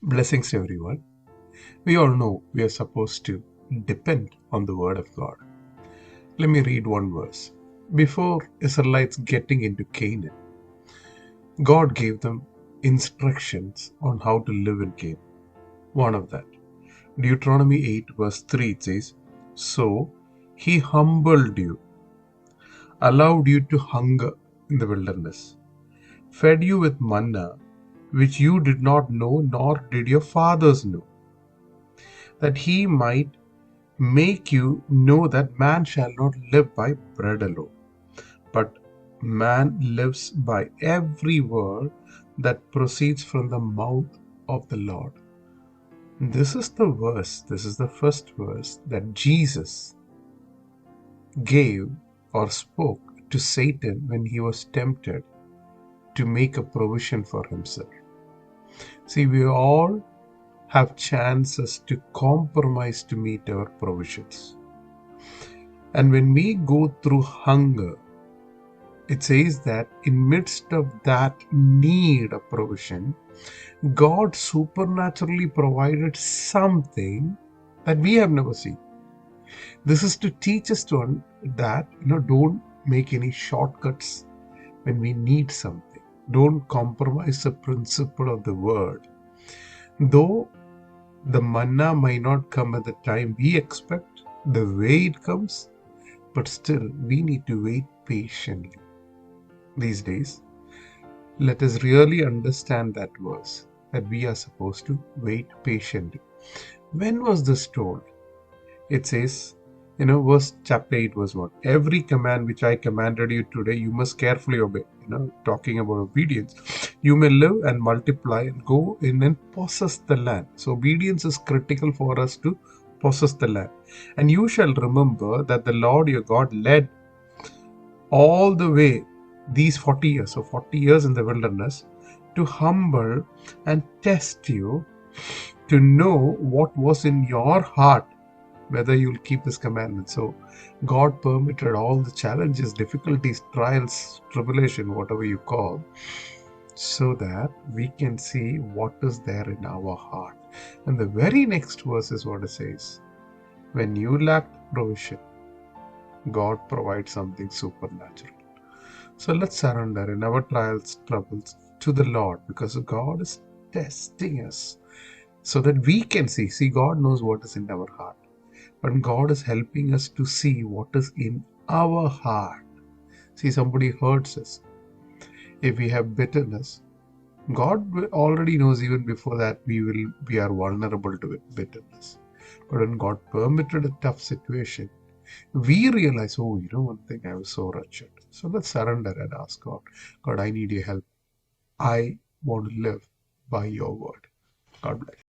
Blessings to everyone. We all know we are supposed to depend on the Word of God. Let me read one verse. Before Israelites getting into Canaan, God gave them instructions on how to live in Canaan. One of that. Deuteronomy 8 verse 3 it says, "So he humbled you, allowed you to hunger in the wilderness, fed you with manna, which you did not know nor did your fathers know, that he might make you know that man shall not live by bread alone, but man lives by every word that proceeds from the mouth of the Lord." This is the verse, this is the first verse that Jesus gave or spoke to Satan when he was tempted to make a provision for himself. See, we all have chances to compromise to meet our provisions. And when we go through hunger, it says that in midst of that need of provision, God supernaturally provided something that we have never seen. This is to teach us that don't make any shortcuts when we need something. Don't compromise the principle of the word. Though the manna might not come at the time we expect, the way it comes, but still we need to wait patiently. These days, let us really understand that verse, that we are supposed to wait patiently. When was this told? It says, verse chapter 8, verse 1. Every command which I commanded you today, you must carefully obey. Talking about obedience. You may live and multiply and go in and possess the land. So obedience is critical for us to possess the land. And you shall remember that the Lord your God led all the way these 40 years, so 40 years in the wilderness, to humble and test you, to know what was in your heart, whether you'll keep his commandments. So God permitted all the challenges, difficulties, trials, tribulation, whatever you call, so that we can see what is there in our heart. And the very next verse is what it says: when you lack provision, God provides something supernatural. So let's surrender in our trials, troubles to the Lord, because God is testing us so that we can see. See, God knows what is in our heart, but God is helping us to see what is in our heart. See, somebody hurts us. If we have bitterness, God already knows even before that we are vulnerable to bitterness. But when God permitted a tough situation, we realize, oh, one thing, I was so wretched. So let's surrender and ask God, God, I need your help. I want to live by your word. God bless.